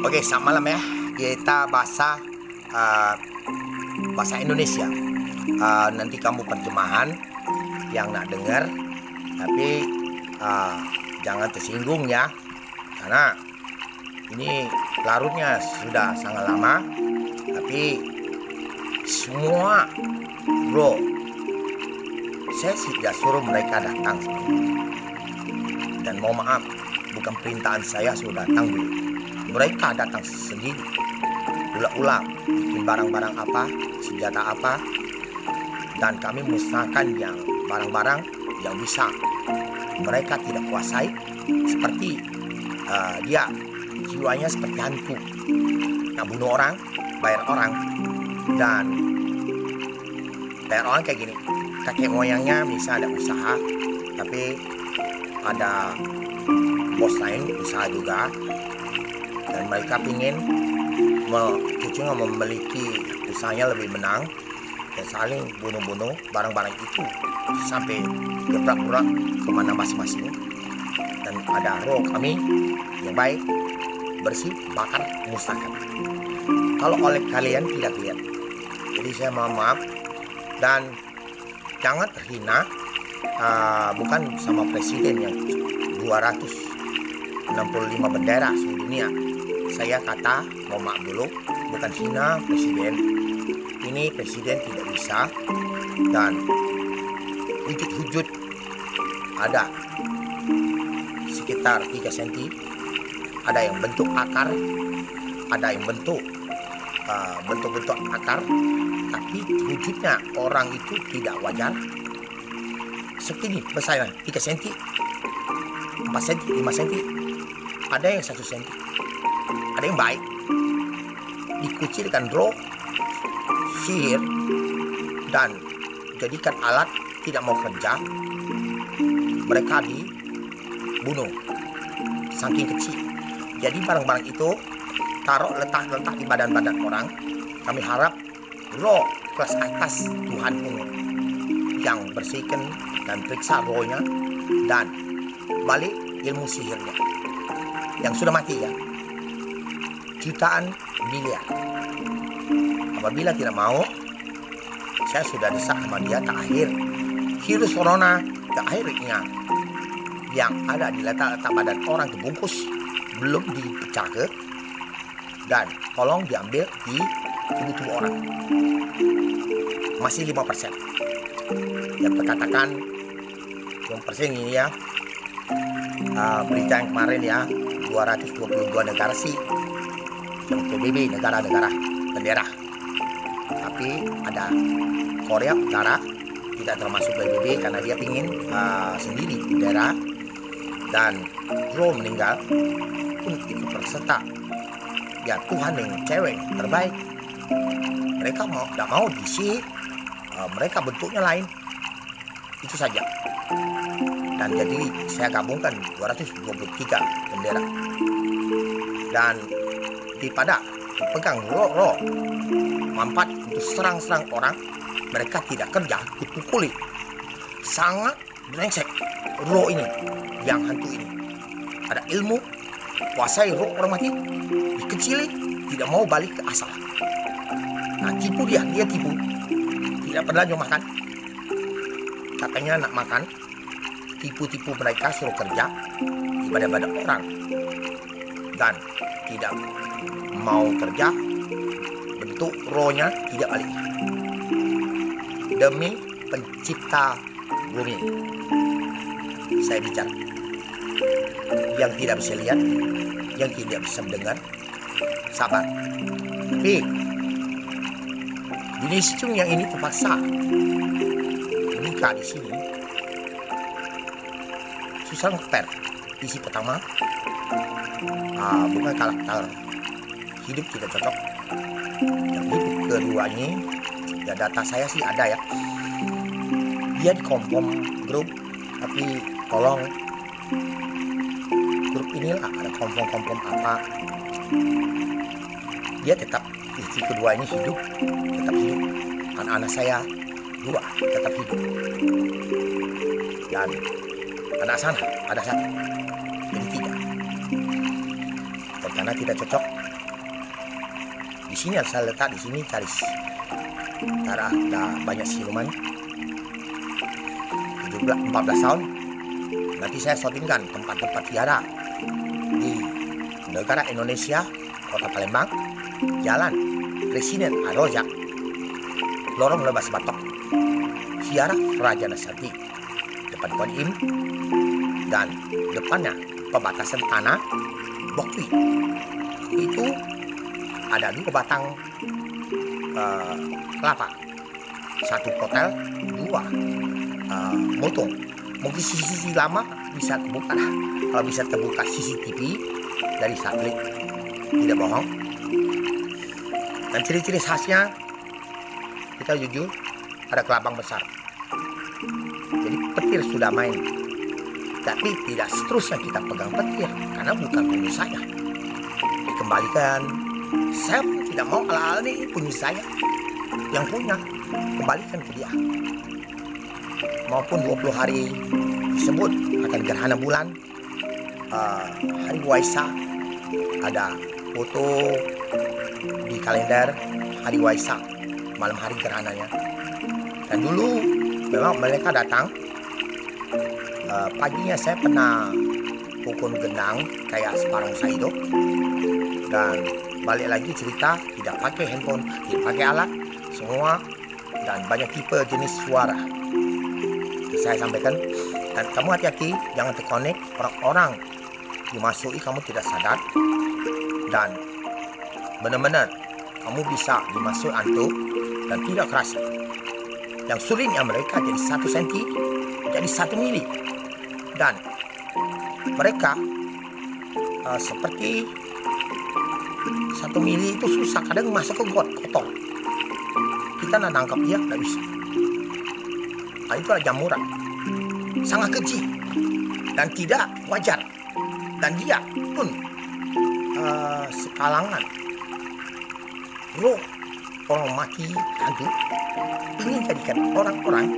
Oke, selamat malam ya. Kita bahasa Indonesia. Nanti kamu terjemahan yang nak dengar, tapi jangan tersinggung ya, karena ini larutnya sudah sangat lama. Tapi semua bro, saya tidak suruh mereka datang, dan mohon maaf, bukan perintahan saya suruh datang dulu. Mereka datang sendiri, ulang-ulang bikin barang-barang apa, senjata apa, dan kami musnahkan yang barang-barang yang bisa mereka tidak kuasai, seperti dia jiwanya seperti hantu, nak bunuh orang, bayar orang, dan bayar orang kayak gini. Kakek moyangnya misalnya ada usaha, tapi ada bos lain usaha juga, dan mereka ingin cucunya memiliki usahanya lebih menang, dan saling bunuh-bunuh barang-barang itu sampai gebrak-gebrak kemana masing-masing. Dan ada roh kami yang baik, bersih, bakar, musnahkan. Kalau oleh kalian tidak lihat, jadi saya mohon maaf, dan jangan terhina, bukan sama presiden yang 265 bendera seluruh dunia. Saya kata, mohon maaf dulu, bukan hina presiden. Ini presiden tidak bisa, dan wujud-wujud ada sekitar 3 cm, ada yang bentuk akar, ada yang bentuk akar, tapi wujudnya orang itu tidak wajar. Seperti ini besarnya 3 cm, 4 cm, 5 cm, ada yang 1 cm. Ada yang baik, dikucilkan roh, sihir, dan jadikan alat tidak mau kerja. Mereka dibunuh saking kecil. Jadi barang-barang itu taruh letak di badan-badan orang. Kami harap roh kelas atas Tuhan pun yang bersihkan dan periksa rohnya, dan balik ilmu sihirnya yang sudah mati ya, jutaan miliar. Apabila tidak mau, saya sudah desak sama dia, tak akhir virus corona, tak akhirnya yang ada di letak-letak badan orang dibungkus belum dipecah ke, dan tolong diambil di tubuh orang. Masih 5%. Yang terkatakan 5% ini ya, berita yang kemarin ya, 222 negara sih yang PBB, negara-negara bendera. Tapi ada Korea Utara tidak termasuk PBB karena dia pingin sendiri bendera, dan roh meninggal pun ikut berserta. Ya Tuhan yang cewek terbaik, mereka tidak mau diisi, mereka bentuknya lain, itu saja. Dan jadi saya gabungkan 223 bendera, dan daripada dipegang roh manfaat untuk serang-serang orang, mereka tidak kerja, dipukuli. Sangat brengsek roh ini, yang hantu ini. Ada ilmu, kuasai roh orang mati, dikecili, tidak mau balik ke asal. Nah tipu dia tipu, tidak pernah mau makan. Katanya nak makan, tipu-tipu mereka suruh kerja di badan-badan orang, dan tidak mau kerja, bentuk rohnya tidak balik. Demi pencipta bumi saya bicara. Yang tidak bisa lihat, yang tidak bisa mendengar, sabar. Tapi jenis cung yang ini terpaksa menikah di sini, susah ngeper. Isi pertama, bukan karakter hidup tidak cocok. Yang hidup kedua ini, ya data saya sih ada ya, dia di kompom grup, tapi tolong grup inilah ada kompom apa, dia tetap istri kedua ini hidup, tetap hidup. Anak-anak saya 2 tetap hidup, dan anak sana ada 1, jadi 3. Dan karena tidak cocok, Di sini saya letak di sini garis. Karena ada banyak siluman. 14 tahun. Nanti saya shootingkan tempat-tempat ziarah di negara Indonesia, Kota Palembang, Jalan Presiden Arojak, Lorong Lebas Batok, ziarah Raja Nasati, depan Kuan Im, dan depannya pembatasan tanah Bokwi. Itu ada 2 batang kelapa, 1 hotel, 2 motong. Mungkin sisi lama bisa kebuka lah. Kalau bisa terbuka CCTV dari satelit, tidak bohong. Dan ciri-ciri khasnya, kita jujur, ada kelabang besar. Jadi petir sudah main, tapi tidak seterusnya kita pegang petir karena bukan punya saya. Dikembalikan. Saya tidak mau ala-ala ini punya saya, yang punya kembalikan ke dia. Maupun 20 hari disebut akan gerhana bulan, hari Waisak, ada foto di kalender hari Waisak, malam hari gerhananya. Dan dulu memang mereka datang, paginya saya pernah pukul gendang kayak separang Saido, dan balik lagi cerita tidak pakai handphone, tidak pakai alat semua, dan banyak tipe jenis suara. Saya sampaikan, dan kamu hati-hati jangan terkonek orang-orang dimasuki kamu tidak sadar, dan benar-benar kamu bisa dimasuki hantu dan tidak kerasa. Yang sulitnya mereka jadi 1 senti jadi 1 mili, dan mereka seperti 1 mili itu susah, kadang masuk ke got kotor, kita nak nangkap dia tidak bisa. Itulah jamuran, sangat keji dan tidak wajar, dan dia pun sekalangan roh orang mati hantu ingin jadikan orang-orang,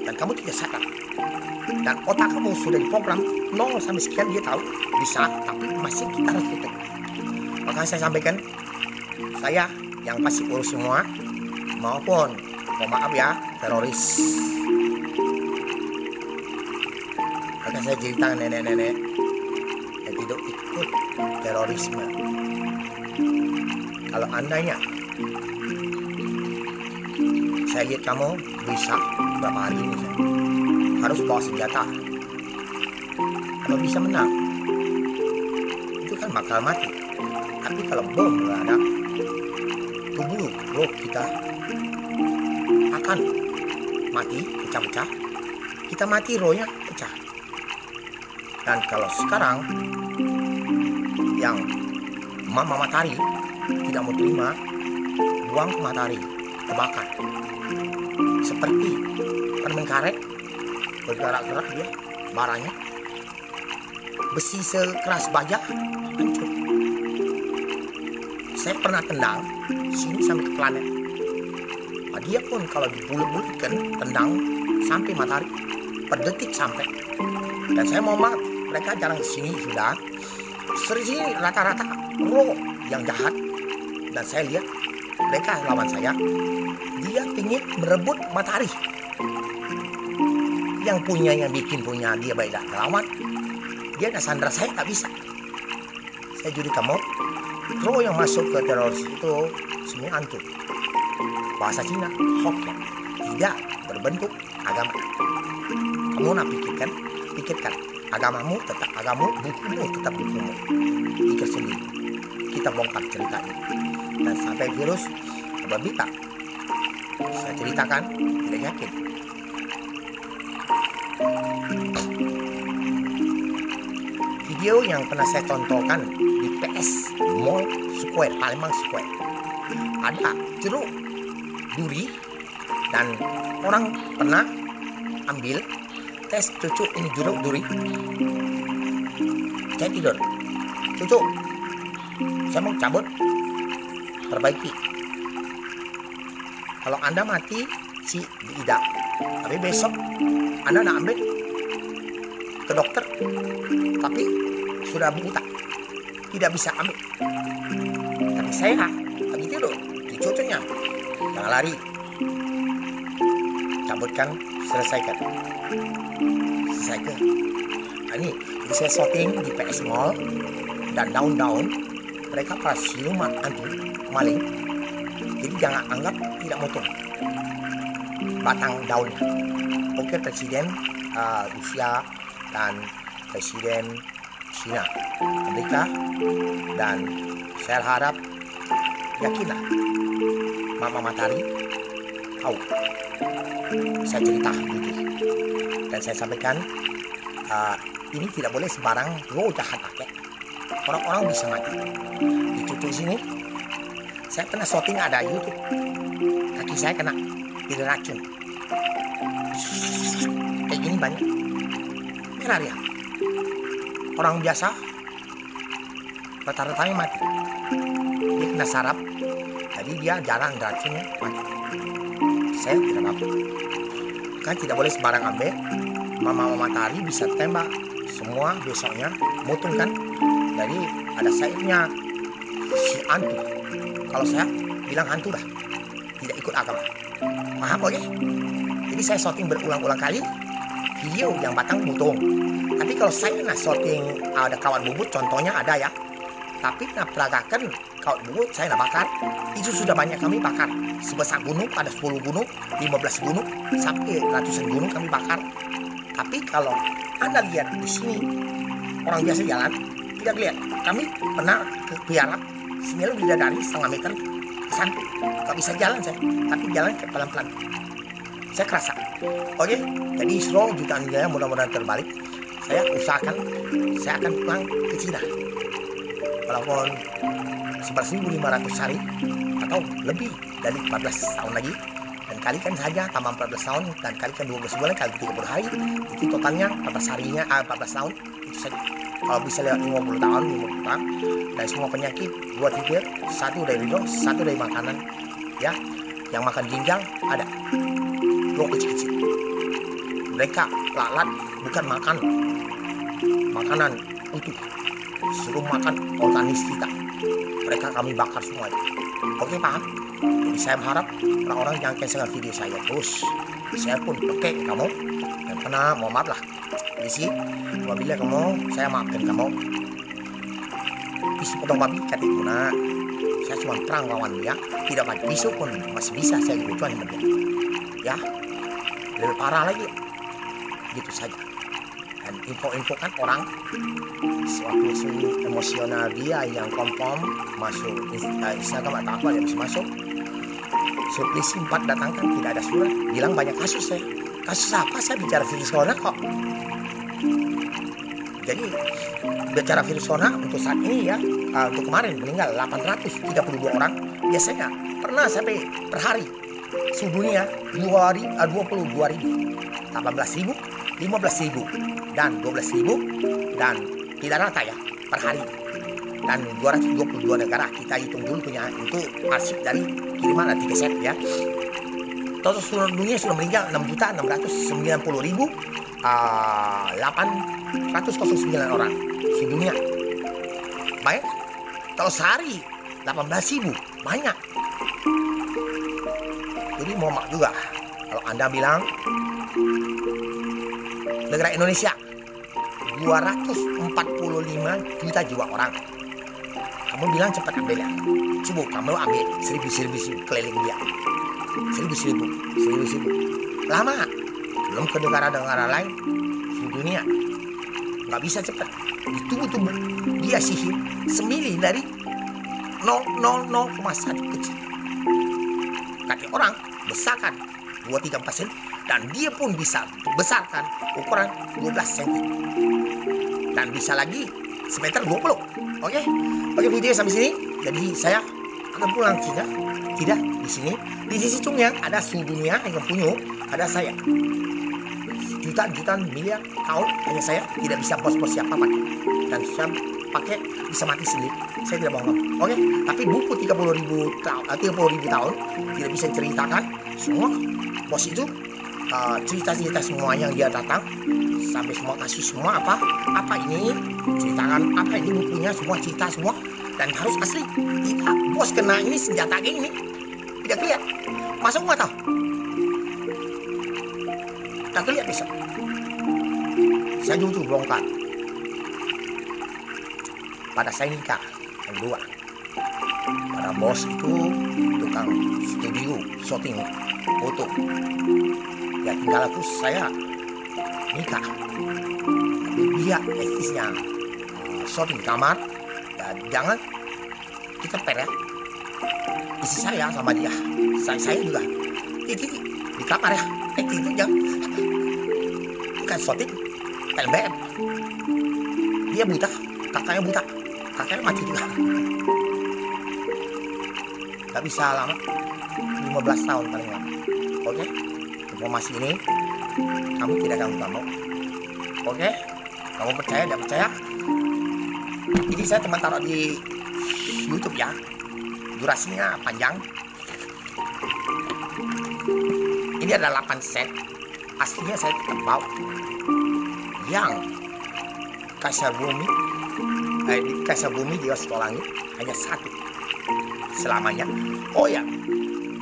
dan kamu tidak sadar, dan otak kamu sudah diprogram 0 sampai sekian, dia tahu bisa, tapi masih kita harus tutup. Maka saya sampaikan, saya yang pasti urus semua, maupun mohon maaf ya, teroris. Maka saya ceritakan nenek-nenek yang tidak ikut terorisme. Kalau andainya saya lihat kamu bisa berapa hari ini, saya harus bawa senjata. Kalau bisa menang, itu kan bakal mati. Tapi kalau bom meledak, tubuh roh kita akan mati, pecah-pecah. Kita mati, rohnya pecah. Dan kalau sekarang yang mama matahari tidak mau terima, buang ke matahari, terbakar. Seperti permen karet, bergerak-gerak dia, baranya. Besi sekeras baja, hancur. Saya pernah tendang sini sampai ke planet. Dia pun kalau dibulut-bulutkan, tendang sampai matahari, per detik sampai. Dan saya mau maaf, mereka jarang kesini sudah. Sini rata-rata roh yang jahat. Dan saya lihat mereka lawan saya, dia ingin merebut matahari. Yang punya, yang bikin punya dia baik dah lawan. Dia nak sandra saya tak bisa. Saya juri kamu, roh yang masuk ke teroris itu semuanya hantu. Bahasa Cina, Hokkien, tidak berbentuk agama. Kamu nak pikirkan, agamamu tetap agamamu, bukumu tetap bukumu. Pikir sendiri. Kita bongkar cerita ini. Dan sampai virus berbita, saya ceritakan, tidak yakin. Video yang pernah saya tontonkan di PS Mall Square, Palembang Square, ada jeruk duri, dan orang pernah ambil tes cucu ini jeruk duri. Saya tidur, cucu saya mau cabut, perbaiki. Kalau Anda mati si tidak, tapi besok Anda nak ambil ke dokter, tapi sudah buta, tidak bisa ambil. Tapi saya video dicucunya, jangan lari, cabutkan, selesaikan. Ini saya shooting di PS Mall dan daun-daun mereka para siluman hantu maling, jadi jangan anggap tidak motong batang daunnya. Oke, Presiden Rusia dan Presiden China, Amerika, dan saya harap yakinlah Mama Matahari tahu saya cerita jujur, dan saya sampaikan ini tidak boleh sembarang lo jahat pakai, orang-orang bisa mati. Di cucu sini saya pernah shooting, ada YouTube, kaki saya kena diracun kayak gini banyak merah ya. Orang biasa rata-ratanya mati, dia kena saraf, jadi dia jarang racunnya mati. Saya tidak apa, kan tidak boleh sembarang ambil. Mama Matahari bisa tembak semua besoknya mutung kan, jadi ada sayapnya si hantu. Kalau saya bilang hantu dah, tidak ikut agama, paham oke? Jadi saya shooting berulang-ulang kali video yang batang mutung. Tapi kalau saya nak shooting ada kawat bubut, contohnya ada ya, tapi nak peragakan kawat bubut saya nak bakar, itu sudah banyak kami bakar. Sebesar gunung, ada 10 gunung, 15 gunung, sampai ratusan gunung kami bakar. Tapi kalau Anda lihat di sini, orang biasa jalan, tidak lihat. Kami pernah ke Piarap, sini bidadari setengah meter, santai, gak bisa jalan saya, tapi jalan pelan-pelan. Saya kerasa. Oke, jadi Isro jutaan jaya mudah-mudahan terbalik. Saya usahakan, saya akan pulang ke Cina. Walaupun 11.500 hari atau lebih dari 14 tahun lagi, dan kalikan saja tambah 14 tahun dan kalikan 12 bulan kali 30 hari, itu totalnya 14 harinya 14 tahun itu saja. Kalau bisa lewat 50 tahun, dan semua penyakit 2 titik, 1 dari ridho, 1 dari makanan ya, yang makan ginjal ada lo kecil-kecil. Mereka lalat bukan makan makanan utuh, suruh makan organis kita, mereka kami bakar semuanya. Oke, paham? Jadi saya berharap orang-orang jangan cancel video saya terus. Saya pun pakai kamu, dan pernah mohon maaf lah di sini. Apabila kamu, saya maafkan kamu. Pisau potong babi katik guna, saya cuma perang lawan dia, tidak pakai pisau pun masih bisa saya kebutuhan sama dia. Ya, lebih parah lagi, gitu saja. Dan info-info kan orang suatu emosional dia yang kompom masuk Instagram atau apa yang bisa masuk. Suplis 4 datangkan tidak ada surat, bilang banyak kasus saya. Kasus apa? Saya bicara virus corona kok. Jadi bicara virus corona untuk saat ini ya, untuk kemarin meninggal 832 orang. Biasanya pernah sampai per hari seluruh dunia 22.000, 18.000, 15.000 dan 12.000, dan tidak rata ya per hari. Dan 222 negara kita hitung dulu punya itu arsip dari kiriman ada 3 set ya. Total seluruh dunia sudah meninggal 6.690.809 orang seluruh dunia. Baik, kalau sehari 18.000 banyak. Jadi mohon maaf juga kalau Anda bilang negara Indonesia 245 juta jiwa orang. Kamu bilang cepat ambil ya. Coba kamu ambil 1.000 keliling dia. 1.000. Lama. Belum ke negara-negara lain di dunia. Nggak bisa cepat. Ditunggu-tunggu. Dia sihir semili dari 0,1 kecil. Kaki orang besarkan 2-3% dan dia pun bisa besarkan ukuran 12 cm. Dan bisa lagi semeter 20. Oke, video sampai sini. Jadi saya akan pulang Cina. Tidak di sini. Di sisi Cungnya ada seluruh dunia yang punya, ada saya. Jutaan miliar tahun hanya saya tidak bisa bos-bos siapa pakai. Dan saya pakai bisa mati sendiri. Saya tidak bohong. Oke, tapi buku 30.000 tahun tidak bisa ceritakan semua bos itu cerita-cerita semua yang dia datang sampai semua kasus semua apa ini ceritakan apa ini bukunya semua cerita semua dan harus asli. Tidak, bos kena ini senjata kayak ini tidak lihat, masuk nggak tahu, tak lihat bisa. Saya jujur bongkar pada saya nikah yang kedua. Pada bos itu tukang studio syuting foto. Ya tinggal aku saya nikah. Tapi dia estisnya syuting kamar. Dan jangan kita per ya. Isi saya sama dia. Saya juga. Di kamar ya. Itu jangan. Bukan syuting. LBM. Dia buta. Kakaknya buta. Kakaknya mati juga. Gak bisa lama, 15 tahun paling lama. Oke, informasi ini kamu tidak ganggu kamu. Oke, kamu percaya tidak percaya? Ini saya cuma taruh di YouTube ya. Durasinya panjang. Ini ada 8 set. Aslinya saya tetap bawa. Yang Kaisar Bumi di Langit hanya satu selamanya. Oh ya,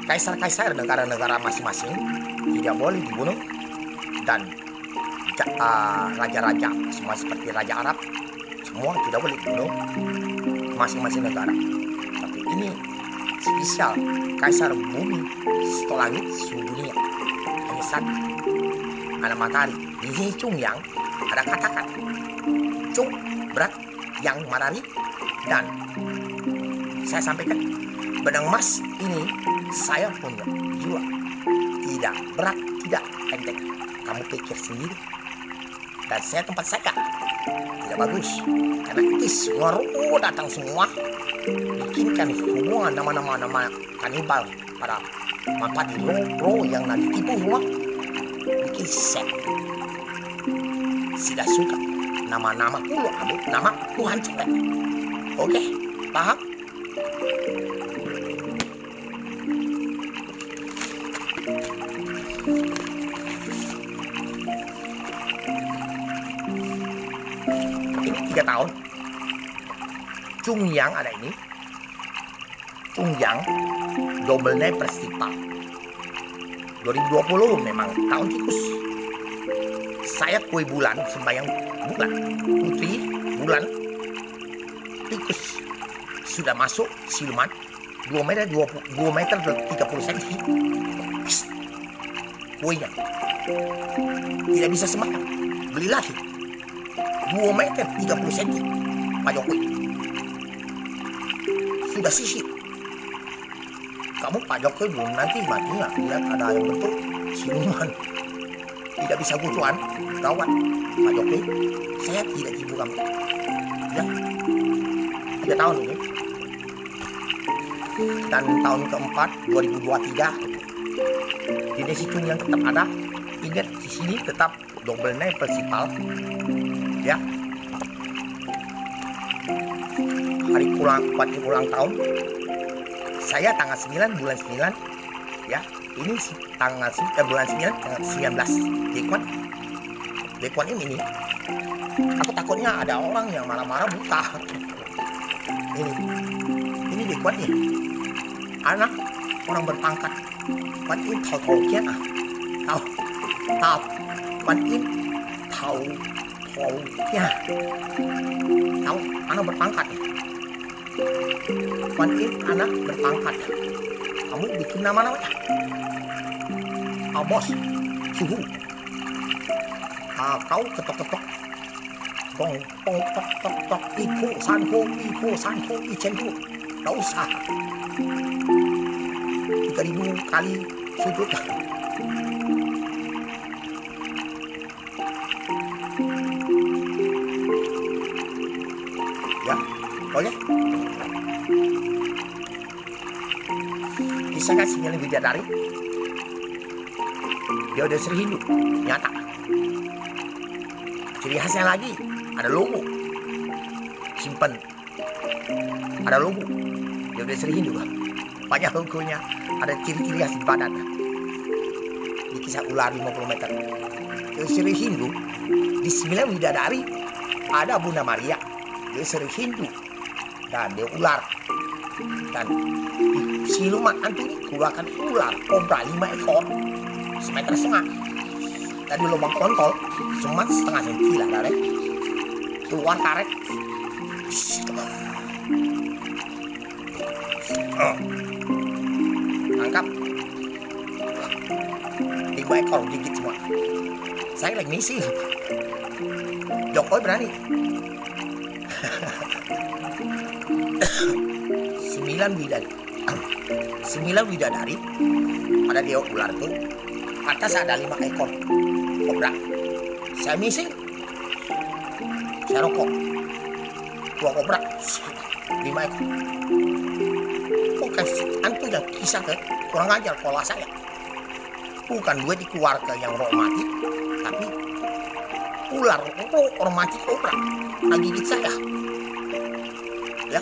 kaisar-kaisar negara-negara masing-masing tidak boleh dibunuh, dan raja-raja semua seperti Raja Arab semua tidak boleh dibunuh, masing-masing negara. Tapi ini spesial Kaisar Bumi Langit seluruh dunia hanya satu, ada matahari. Di sini Chung Yang ada katakan Chung berat, yang matahari, dan saya sampaikan benang emas ini saya punya jiwa, tidak berat, tidak enteng. Kamu pikir sendiri. Dan saya tempat saya tidak bagus, karena itu semua roh datang semua bikinkan hubungan nama kanibal pada mata di roh yang nanti tipu semua bikin set. Tidak suka nama-nama pula, nama Tuhan cepet. Oke, paham? Ini 3 tahun. Chung Yang ada ini. Chung Yang Double Night Festival 2020 memang tahun tikus. Saya kue bulan, sembahyang bulan, putri bulan, tikus sudah masuk siluman 2 meter 30 cm. Kuenya tidak bisa sembahyang, beli lagi 2 meter 30 cm. Pak Jokowi sudah sisir. Kamu Pak Jokowi belum nanti matinya, lihat ada yang bentuk siluman. Tidak bisa gucuan, gawat. Pak Jokowi, saya tidak tipu kamu. Ya, 3 tahun ini. Dan tahun keempat 2023 Dinasti Chung yang tetap ada. Ingat di sini tetap Double Night Festival. Ya. Hari ulang tahun. Saya tanggal 9 bulan 9. Ya. Ini tanggal bulan 9 tanggal 19. Dekwan ini. Aku takutnya ada orang yang marah-marah buta. Ini dekwan nih. Anak orang berpangkat. Quan Im tahu kian ah. Tahu. Quan Im tahu kian. Tahu anak berpangkat. Quan Im anak berpangkat. Kamu bikin nama-namanya. Bos, suhu. Kau ketok-ketok. Gong, pong, tok, tok, tok. Iku, sanko, icenku. Gak usah. 3.000 kali sudut. Ya, oke. Bisa kan sinyal bidadari? Dia udah sering Hindu, nyata. Ciri khasnya lagi, ada logo. Simpen. Ada logo. Dia udah sering Hindu. Banyak logonya. Ada ciri-ciri khas di badan. Di kisah ular 50 meter. Dia sering Hindu. Di 9 bidadari ada Bunda Maria. Dia sering Hindu. dan dia ular. Dan siluman hantu ini keluarkan ular kobra 5 ekor, semeter setengah. Dari lubang kontol, cuma setengah senti lah dari keluar karet. Angkap 5 ekor gigit semua. Saya lagi misi. Jokowi berani. 9 bidadari pada dia ular itu atas ada 5 ekor kobra. Saya misi, saya rokok 2 kobra 5 ekor. Bukan antu yang kisah ke kurang ajar pola saya. Bukan gue di keluarga yang roh mati, tapi ular orang mati kobra lagi gigit saya. Ya,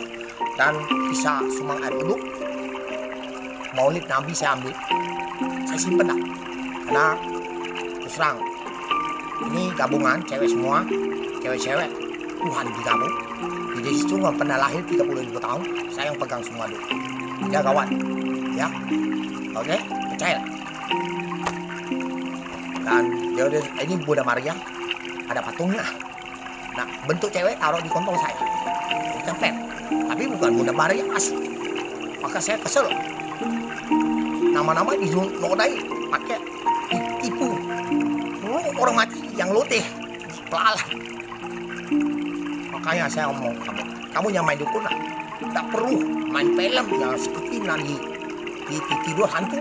dan kisah Sumang Air Uduk Maulid Nabi saya ambil, saya simpen dah. Karena terus terang ini gabungan cewek semua, cewek-cewek Tuhan digabung. Jadi situ nggak pernah lahir 30.000 tahun, saya yang pegang semua dulu. Ya kawan, ya, oke, percaya. Dan dia ini Bunda Maria, ada patungnya. Nah, bentuk cewek taruh di kontol saya, tempel. Tapi bukan Bunda Maria asli. Maka saya kesel. Nama-nama dinodai pakai ditipu. Orang mati yang loteh, pelalah. Makanya saya ngomong kamu yang main dukun lah. Tak perlu main film yang seperti nanti di tidur hantu.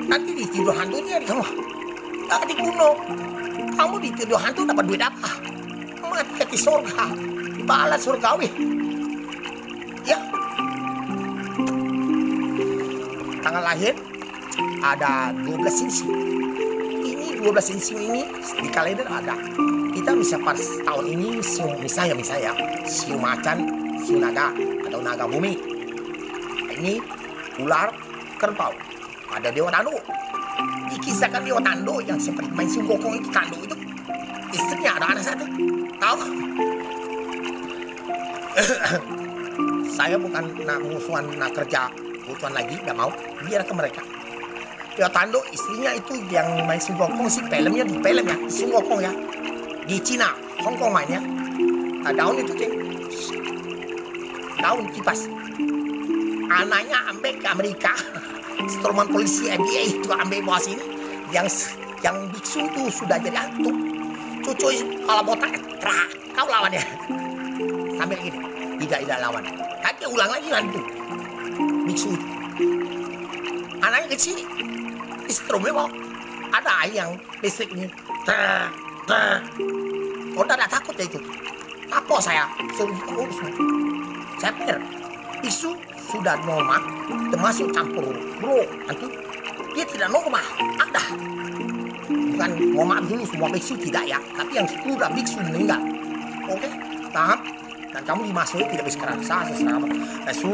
Nanti di tidur hantunya kamu tak di kuno. Kamu di tidur hantu dapat duit apa? Mati ke surga, balas surgawi. Ya. Tanggal lahir ada 12 insi. Ini 12 insi ini di kalender ada. Kita bisa pas tahun ini misalnya siu macan, siu naga atau naga bumi. Ini ular kerbau. Ada dewa tando. Dikisahkan dewa tando yang seperti main sungkokong itu, tando itu istrinya ada anak satu. Tahu? Saya bukan nak musuhan, nak kerja kebutuhan lagi, nggak mau, biar ke mereka. Dewa tando istrinya itu yang main sungkokong sih, filmnya di film ya, sungkokong ya, di Cina, Hong Kong mainnya. Daun itu ceng, daun kipas. Anaknya ambil ke Amerika, setelah polisi NBA itu ambil bawa sini, yang biksu itu sudah jadi hantu. Cucu kalau botak, kau lawan ya, sambil gini, tidak lawan. Nanti ulang lagi hantu, biksu itu. Anaknya kecil, instrumen kok ada yang listrik ini. Udah ada takut ya itu. Apa saya suruh urus? Saya pikir biksu sudah normal, termasuk campur bro, hantu. Dia tidak normal, ada. Bukan normal dulu semua biksu tidak ya, tapi yang sudah biksu meninggal. Oke, paham? Dan kamu dimasuki tidak bisa kerasa sesama.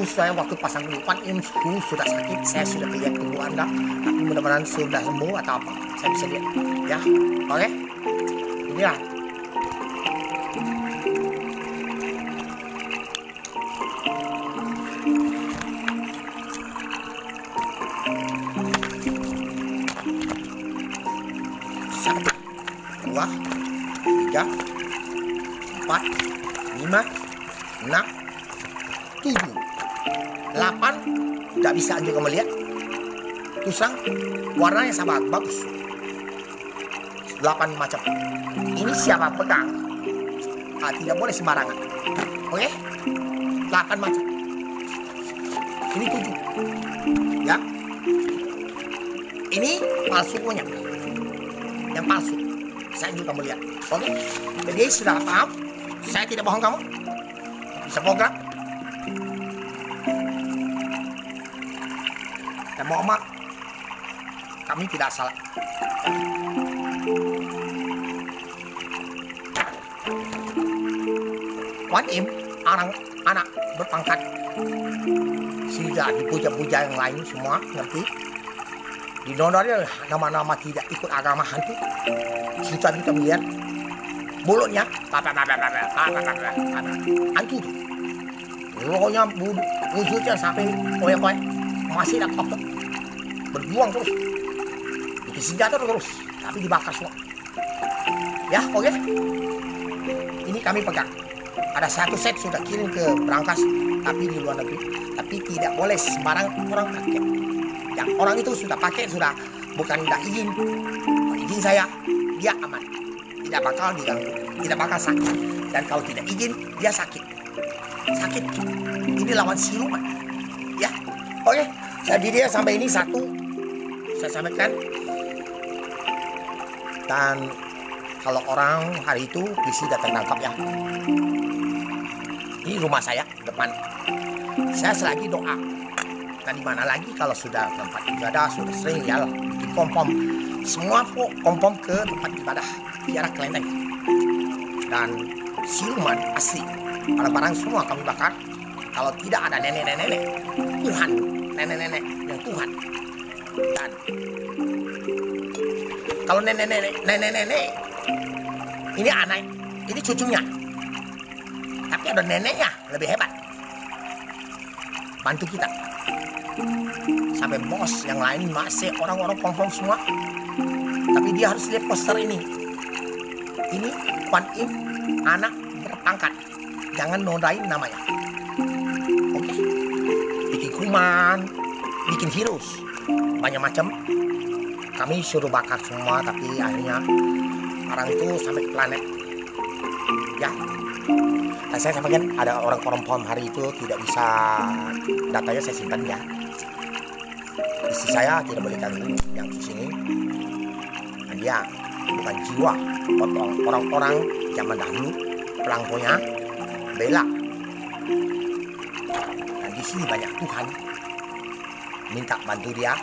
Saya waktu pasang lupan ini sudah sakit, saya sudah lihat tubuh Anda, tapi mudah-mudahan sudah sembuh atau apa, saya bisa lihat. Ya, oke? Ini ya. Satu, dua, tiga, empat, lima, 6, 7, 8, tidak bisa juga melihat. Tusang, warnanya sama, bagus. 8 macam. Ini siapa pegang? Tidak boleh sembarangan. Oke? 8 macam. Ini 7. Ya. Ini palsu punya. Yang palsu. Saya juga melihat. Oke? Jadi sudah paham? Saya tidak bohong kamu. Semoga dan mohon maaf, kami tidak salah. Wan Im, anak berpangkat, sudah dipuja-puja yang lain semua, ngerti? Di Indonesia nama-nama tidak ikut agama hantu, juta-juta miliar. Mulutnya hantu tuh Pokoknya musuhnya sampai koyak-koyak masih nak top berjuang terus, bikin senjata terus, tapi dibakar semua. Ya, oke. Ini kami pegang. Ada satu set sudah kirim ke Brankas, tapi di luar negeri. Tapi tidak boleh sembarang orang pakai. Yang orang itu sudah pakai, sudah bukan tidak izin. Izin saya, dia aman. Tidak bakal diganggu, tidak bakal sakit. Dan kalau tidak izin, dia sakit. Sakit. Ini lawan siluman. Ya, oke. Jadi dia sampai ini satu, saya sampaikan. Dan kalau orang hari itu polisi datang tangkap ya. Ini rumah saya depan. Saya selagi doa. Nah, di mana lagi kalau sudah tempat ibadah sudah sering ya bikin pom-pom. Semua pom-pom ke tempat ibadah biar kelenteng. Dan siluman asli. Barang-barang semua kami bakar. Kalau tidak ada nenek-nenek Tuhan, nenek-nenek yang Tuhan. Dan kalau nenek-nenek ini anak, ini cucunya. Tapi ada neneknya lebih hebat. Bantu kita. Sampai bos yang lain masih orang-orang konfirm semua. Tapi dia harus lihat poster ini. Ini Kuan Im, anak berpangkat. Jangan nodain namanya. Oke. Bikin kuman, bikin virus, banyak macam. Kami suruh bakar semua, tapi akhirnya orang itu sampai ke planet. Ya. Dan saya sampaikan ada orang pom hari itu tidak bisa, datanya saya simpan ya. Istri saya tidak boleh ganggu yang di sini. Dan dia bukan jiwa orang-orang zaman dahulu, pelangkonya bela. Dan di sini banyak Tuhan minta bantu dia.